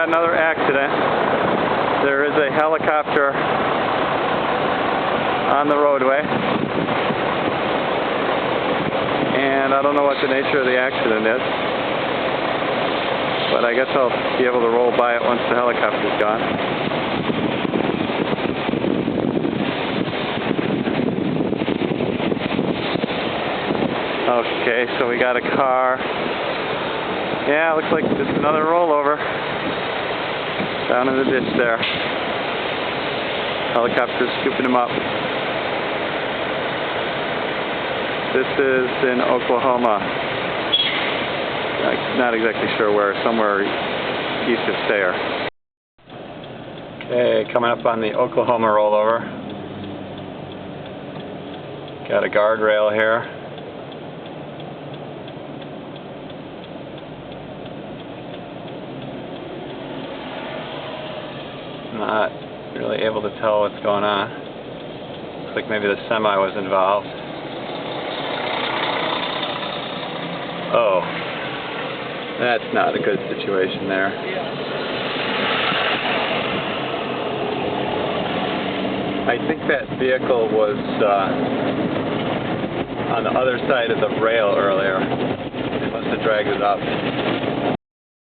got another accident. There is a helicopter on the roadway. And I don't know what the nature of the accident is. But I guess I'll be able to roll by it once the helicopter's gone. Okay, so we got a car. Yeah, looks like just another rollover. Down in the ditch there. Helicopter's scooping him up. This is in Oklahoma. I'm not exactly sure where, somewhere east of Sayre. Okay, coming up on the Oklahoma rollover. Got a guardrail here. Not really able to tell what's going on. Looks like maybe the semi was involved. Oh, that's not a good situation there. I think that vehicle was on the other side of the rail earlier. They must have dragged it up.